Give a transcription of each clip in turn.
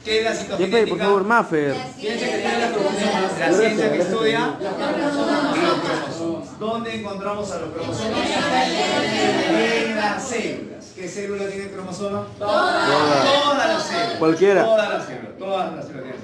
¿Qué es la citogenética? Jefe, por favor, Maffer. Ciencia que tiene la cromosomas. La ciencia que estudia los cromosomas. ¿Dónde encontramos a los cromosomas? En las células. ¿Qué célula tiene cromosoma? Todas las células. Cualquiera. Todas las células tienen células.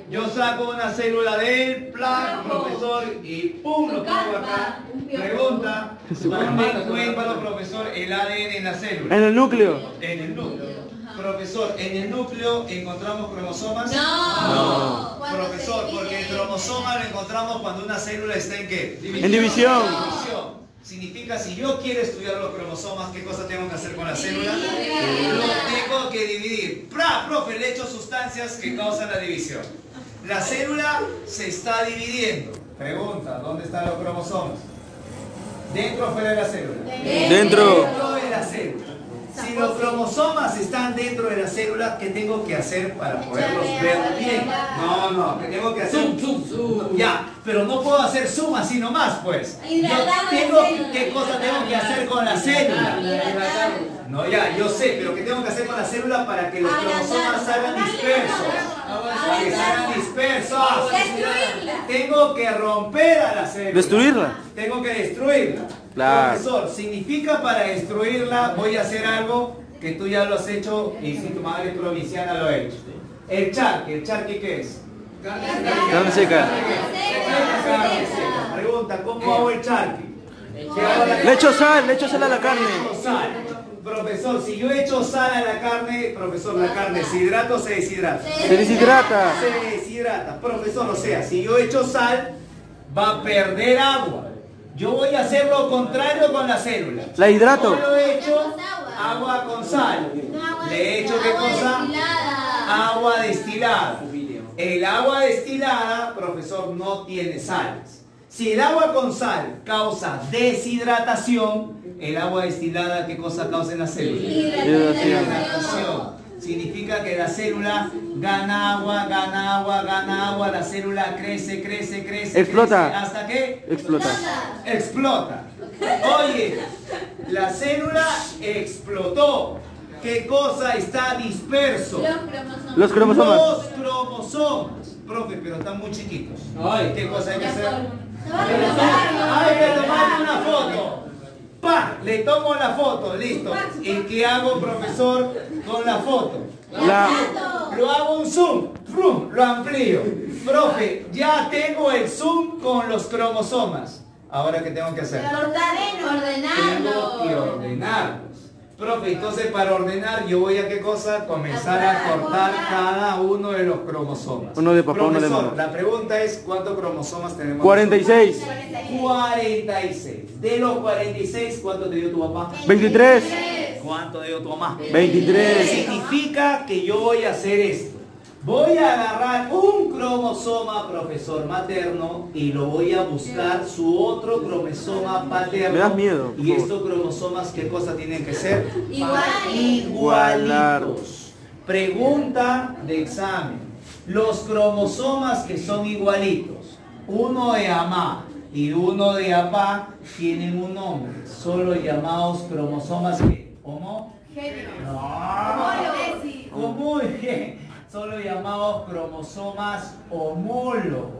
Yo saco una célula del plan, profesor, y pum, lo pongo acá. Pregunta, ¿dónde encuentro, profesor, el ADN en la célula? En el núcleo. En el núcleo. Profesor, ¿en el núcleo encontramos cromosomas? No. Profesor, porque el cromosoma lo encontramos cuando una célula está en ¿qué? En división. División. Significa, si yo quiero estudiar los cromosomas, ¿qué cosa tengo que hacer con la célula? Lo tengo que dividir. Profe, le echo sustancias que causan la división. La célula se está dividiendo. Pregunta, ¿dónde están los cromosomas? ¿Dentro o fuera de la célula? Dentro. Dentro de la célula. Si los cromosomas están dentro de la célula, ¿qué tengo que hacer para poderlos ver bien? No, ¿qué tengo que hacer? Zoom. Ya, pero no puedo hacer zoom así nomás, pues. ¿Qué cosa tengo que hacer con la célula? No, ya, yo sé, pero ¿qué tengo que hacer con la célula para que los cromosomas salgan dispersos? Para que salgan dispersos. Destruirla. Tengo que romper a la célula. Destruirla. Tengo que destruirla. Claro. Profesor, significa para destruirla voy a hacer algo que tú ya lo has hecho y si tu madre provinciana lo ha hecho. El charqui ¿qué es? Carne seca. Pregunta, ¿cómo hago el charqui? Le echo sal a la carne. Sal. Profesor, si yo echo sal a la carne, profesor, ¿la carne se hidrata o se deshidrata? Se deshidrata. Se deshidrata. Profesor, o sea, si yo echo sal, va a perder agua. Yo voy a hacer lo contrario con la célula. La hidrato. Yo he hecho agua con sal. Le he hecho ¿qué cosa? Agua destilada. El agua destilada, profesor, no tiene sales. Si el agua con sal causa deshidratación, el agua destilada, ¿qué cosa causa en la célula? Hidratación. Significa que la célula gana agua, la célula crece. Explota. Crece, ¿hasta qué? Explota. Oye, la célula explotó. ¿Qué cosa está disperso? Los cromosomas. Los cromosomas. Profe, pero están muy chiquitos. ¿Qué cosa hay que hacer? Hay que tomarle una foto. ¡Pah! Le tomo la foto, listo. ¿Y qué hago, profesor, con la foto? Lo hago un zoom, lo amplío. Profe, ya tengo el zoom con los cromosomas. ¿Ahora qué tengo que hacer? Tengo que ordenarlos. Profe, entonces para ordenar yo voy a ¿qué cosa? Comenzar a cortar cada uno de los cromosomas. Uno de papá, Profesor, uno de mamá. la pregunta es ¿cuántos cromosomas tenemos? 46. 46. De los 46, ¿cuánto te dio tu papá? 23. ¿Cuánto te dio tu mamá? 23. Significa que yo voy a hacer esto. Voy a agarrar un cromosoma, profesor, materno, y lo voy a buscar su otro cromosoma paterno. Me das miedo. Y estos cromosomas, ¿qué cosa tienen que ser? Igualar. Igualitos. Pregunta de examen. Los cromosomas que son igualitos, uno de mamá y uno de papá, tienen un nombre. Son los llamados cromosomas que ¿Cómo? Son los llamados cromosomas homólogos.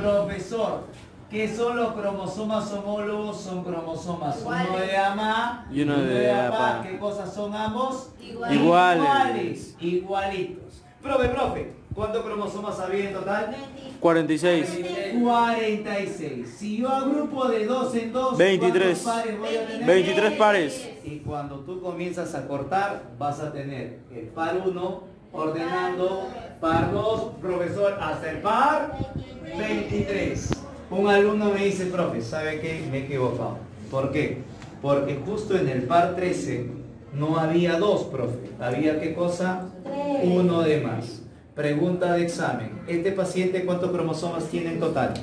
Profesor, ¿qué son los cromosomas homólogos? Son cromosomas uno de mamá y uno de papá. ¿Qué cosas son ambos? Iguales. Igualitos. Profe, ¿cuántos cromosomas había en total? 46. 46. Si yo agrupo de 2 en 2, 23. ¿cuántos pares voy a tener? 23 pares. Y cuando tú comienzas a cortar, vas a tener el par 1 ordenando, par 2, profesor, hasta el par 23. Un alumno me dice, profe, ¿sabe qué? Me he equivocado. ¿Por qué? Porque justo en el par 13 no había 2, profe. ¿Había qué cosa? 1 de más. Pregunta de examen. ¿Este paciente cuántos cromosomas tiene en total?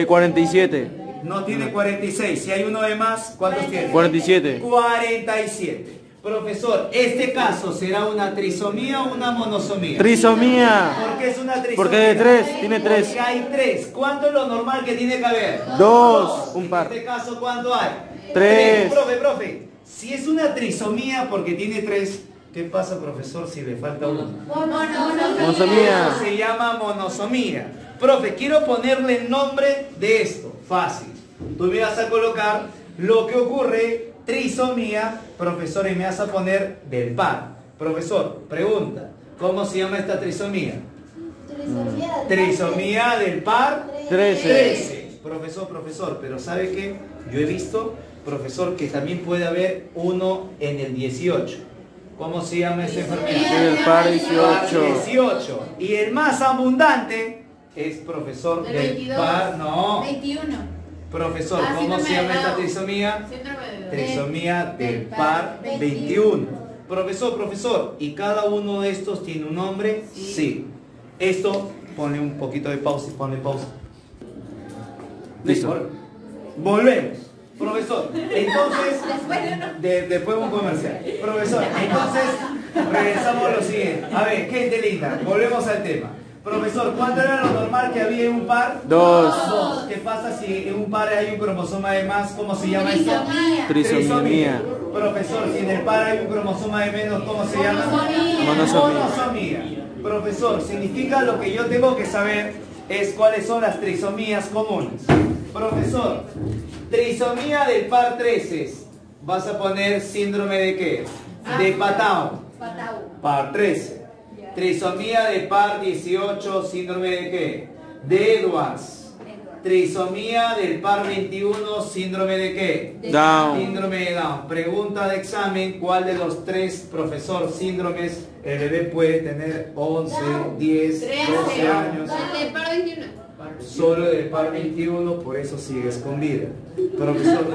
47. No tiene 46. Si hay uno de más, ¿cuántos tiene? 47. 47. Profesor, ¿este caso será una trisomía o una monosomía? Trisomía. ¿Por qué es una trisomía? Porque de 3, tiene 3. Porque hay 3. ¿Cuánto es lo normal que tiene que haber? 2. Un par. En este caso, ¿cuánto hay? 3. Profe, si es una trisomía porque tiene 3, ¿Qué pasa, profesor, si le falta uno? Monosomía. Se llama monosomía. Profe, quiero ponerle el nombre de esto. Fácil. Tú me vas a colocar lo que ocurre, trisomía, profesor, y me vas a poner del par. Profesor, pregunta, ¿cómo se llama esta trisomía? Trisomía del par 13. Profesor, pero ¿sabe qué? Yo he visto, profesor, que también puede haber uno en el 18. ¿Cómo se llama esa enfermedad? El par 18. 18. Y el más abundante es, profesor, del 22. par... No. 21. Profesor, ¿cómo síndrome se llama de esta Down. trisomía? Síndrome de Down. Trisomía del par 21. Profesor, ¿y cada uno de estos tiene un nombre? Sí. Esto, ponle un poquito de pausa, ponle pausa. Listo. Volvemos. Profesor, entonces, después un comercial. Profesor, entonces, regresamos a lo siguiente. A ver, gente linda, volvemos al tema. Profesor, ¿cuánto era lo normal que había en un par? 2. ¿Qué pasa si en un par hay un cromosoma de más? ¿Cómo se llama esto? Trisomía. Profesor, si en el par hay un cromosoma de menos, ¿cómo se llama? Monosomía. Profesor, significa lo que yo tengo que saber es cuáles son las trisomías comunes. Profesor, trisomía del par 13. ¿Vas a poner síndrome de qué? De Patau. Par 13. Trisomía del par 18, síndrome de qué? De Edwards. Trisomía del par 21, síndrome de qué? Down. Síndrome de Down. Pregunta de examen, ¿cuál de los tres, profesor, síndromes el bebé puede tener 11, 10, 12 años? Del par 21. Solo del par 21, por eso sigues con vida. Profesor,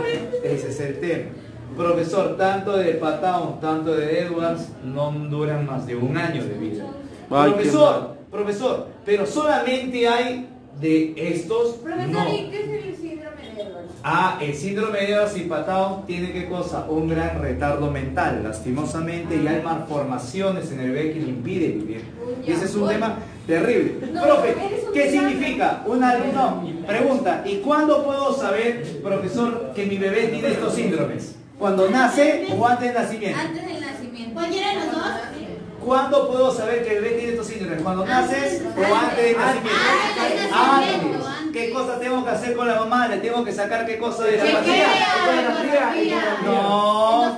ese es el tema. Profesor, tanto de Patau, tanto de Edwards no duran más de un año de vida. Ay, Profesor, pero solamente hay de estos. No. ¿Y qué es el síndrome de Edwards? El síndrome de Edwards y Patau tiene ¿qué cosa? Un gran retardo mental. Lastimosamente ya hay malformaciones en el bebé que le impide vivir. Y ese es un tema terrible. Profe, ¿qué significa? Un alumno pregunta, ¿y cuándo puedo saber, profesor, que mi bebé tiene estos síndromes? ¿Cuando nace o antes del nacimiento? Antes del nacimiento. ¿Cualquiera de los dos? ¿Cuándo puedo saber que el bebé tiene estos síndromes? ¿Cuando naces o antes del nacimiento? Antes. ¿Qué cosa tengo que hacer con la mamá? ¿Le tengo que sacar qué cosa de la pancita? No.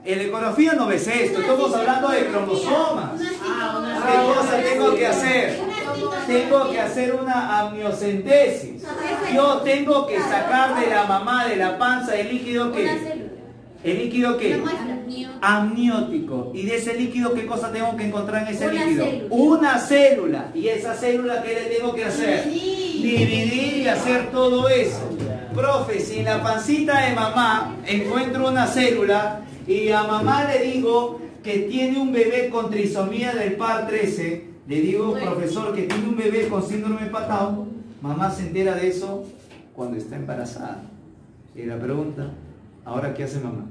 En ecografía no ves esto. Estamos hablando de cromosomas. ¿Qué cosa tengo que hacer? Tengo que hacer una amniocentesis. Yo tengo que sacar de la mamá, de la panza, el líquido que... ¿El líquido qué? Amniótico. ¿Y de ese líquido qué cosa tengo que encontrar en ese líquido? Una célula. ¿Y esa célula qué le tengo que hacer? Dividir y hacer todo eso. Profe, si en la pancita de mamá encuentro una célula y a mamá le digo que tiene un bebé con trisomía del par 13, le digo, profesor, que tiene un bebé con síndrome de Patau, mamá se entera de eso cuando está embarazada. Y la pregunta, ¿ahora qué hace mamá?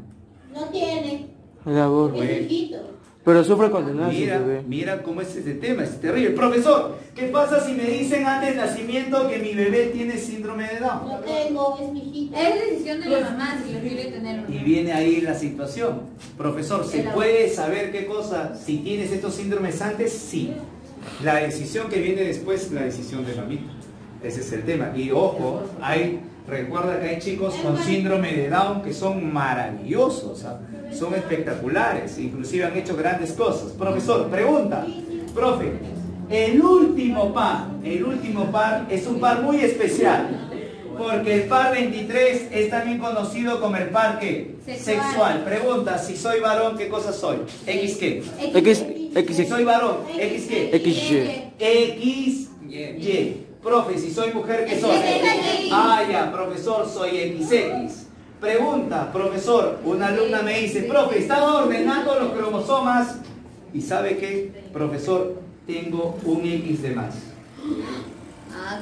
No tiene. Labor. Es hijito. Pero sufre cuando nace, Mira, bebé. mira cómo es ese tema, es terrible. Profesor, ¿qué pasa si me dicen antes del nacimiento que mi bebé tiene síndrome de Down? No tengo, es mi hijita. Es decisión de la mamá si lo quiere tener o no. Y viene ahí la situación. Profesor, ¿se puede saber qué cosa? Si tienes estos síndromes antes, sí. La decisión que viene después, la decisión de mamita. Ese es el tema. Y ojo, recuerda que hay chicos con síndrome de Down que son maravillosos, son espectaculares, inclusive han hecho grandes cosas. Profesor, pregunta, profe, el último par es un par muy especial, porque el par 23 es también conocido como el par ¿qué? Sexual. Pregunta, si soy varón, ¿qué cosa soy? ¿X qué? Si soy varón, ¿X qué? XY. Profe, si soy mujer, ¿qué soy? Ya, profesor, soy XX. Pregunta, profesor, una alumna me dice, profe, estaba ordenando los cromosomas y ¿sabe qué? Profesor, tengo un X de más.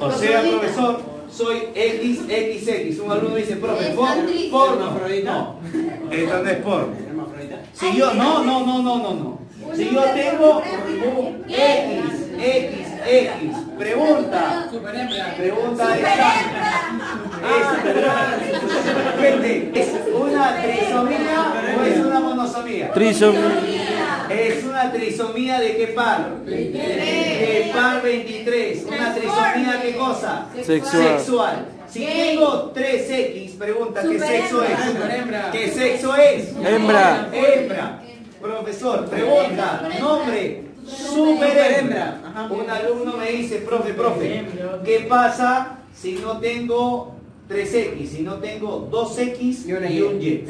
O sea, profesor, soy XXX. Un alumno me dice, profe, porno. No, esto no es porno. Si yo, no. Si yo tengo un XX, pregunta de gente, ¿es una trisomía o es una monosomía? Trisomía. ¿Una trisomía de qué par? 23. De par 23. ¿Una trisomía qué cosa? Sexual. Si tengo 3X, pregunta, ¿qué sexo es? Superhembra. ¿Qué sexo es? Hembra. Hembra. Profesor, pregunta, nombre, superhembra. Un alumno me dice, profe, ¿qué pasa si no tengo 3X, si no tengo 2X y un Y?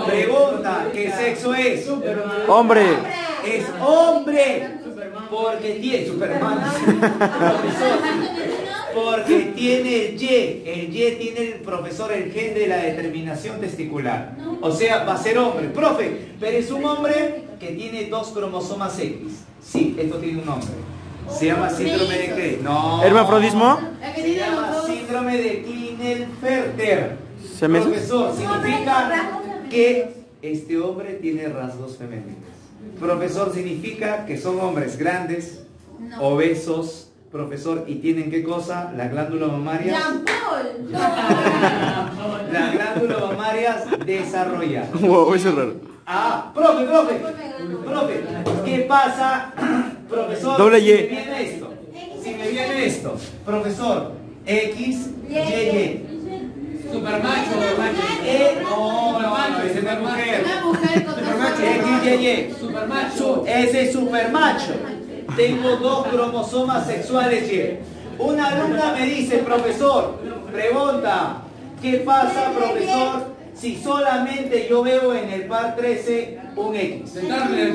Pregunta, ¿qué sexo es? Hombre. Es hombre. Porque tiene, Superman, profesor, porque tiene el Y tiene el profesor el gen de la determinación testicular. O sea, va a ser hombre. Profe, pero es un hombre que tiene 2 cromosomas X. Sí, esto tiene un nombre. Se llama síndrome de qué? No. ¿Hermafrodismo? La que Se tiene llama los dos. síndrome de Klinefelter. ¿Se me- Profesor, significa que este hombre tiene rasgos femeninos. Profesor, significa que son hombres grandes, No. obesos, profesor, y tienen qué cosa, las glándulas mamarias. Jean Paul. Las glándulas mamarias desarrolladas. Wow, eso es raro. Ah, profe, ¿qué pasa, profesor? Doble si Y. me viene esto, si me viene esto, profesor, X, Y. Supermacho. No, ese no es mujer. Una mujer con dos X, Y. Supermacho. Ese es supermacho. Tengo 2 cromosomas sexuales Y. Una alumna me dice, profesor, pregunta, ¿qué pasa, profesor, si solamente yo veo en el par 13 un X? Turner.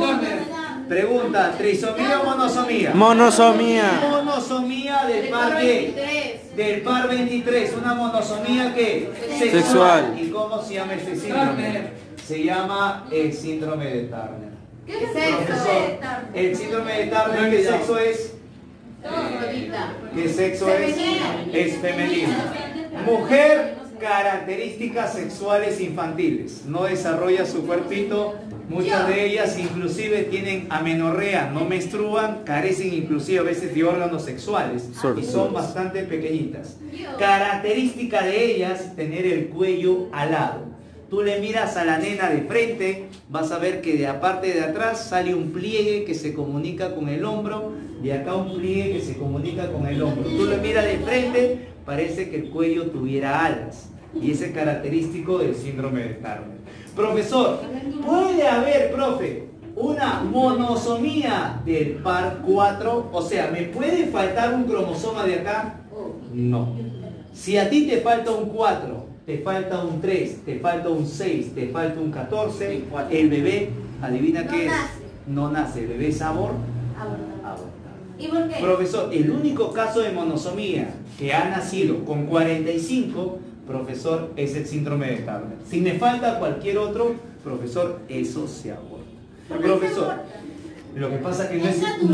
Pregunta, ¿trisomía o monosomía? Monosomía. Monosomía del par ¿qué? Del par 23. ¿Una monosomía qué? Sexual. ¿Y cómo se llama este síndrome? Turner. Se llama el síndrome de Turner. ¿Qué es eso? Profesor, el síndrome de Turner, ¿qué sexo es? ¿Qué sexo es? Es femenino. Mujer, características sexuales infantiles. No desarrolla su cuerpito. Muchas de ellas inclusive tienen amenorrea, no menstruan, carecen inclusive a veces de órganos sexuales y son bastante pequeñitas. Característica de ellas, tener el cuello alado. Tú le miras a la nena de frente, vas a ver que de la parte de atrás sale un pliegue que se comunica con el hombro, de acá un pliegue que se comunica con el hombro. Tú le miras de frente, parece que el cuello tuviera alas, y ese es característico del síndrome de Turner. Profesor, ¿puede haber, profe, una monosomía del par 4? O sea, ¿me puede faltar un cromosoma de acá? No. Si a ti te falta un 4, te falta un 3, te falta un 6, te falta un 14, el bebé, adivina qué es. No nace, el bebé es abortado. ¿Y por qué? Profesor, el único caso de monosomía que ha nacido con 45, profesor, es el síndrome de Turner. Si me falta cualquier otro, profesor, eso se aborta. Profesor, lo que pasa es que no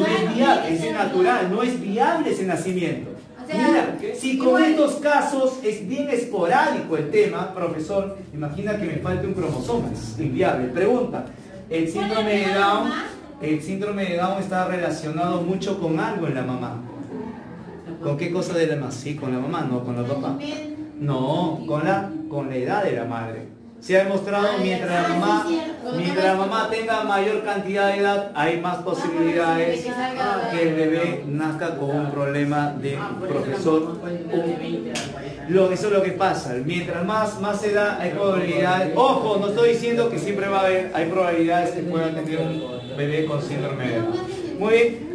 es viable, es natural, no es viable ese nacimiento. O sea, Mira, si con estos casos es bien esporádico el tema, profesor, imagina que me falte un cromosoma, es inviable. Pregunta, ¿el síndrome de Down está relacionado mucho con algo en la mamá? ¿Con qué cosa de la mamá? Sí, con la mamá, no con la papá. No, con la edad de la madre. Se ha demostrado mientras la mamá tenga mayor cantidad de edad, hay más posibilidades que el bebé nazca con un problema de profesor. Eso es lo que pasa. Mientras más edad hay probabilidades. Ojo, no estoy diciendo que siempre va a haber, hay probabilidades que puedan tener un bebé con síndrome de Down. Muy bien.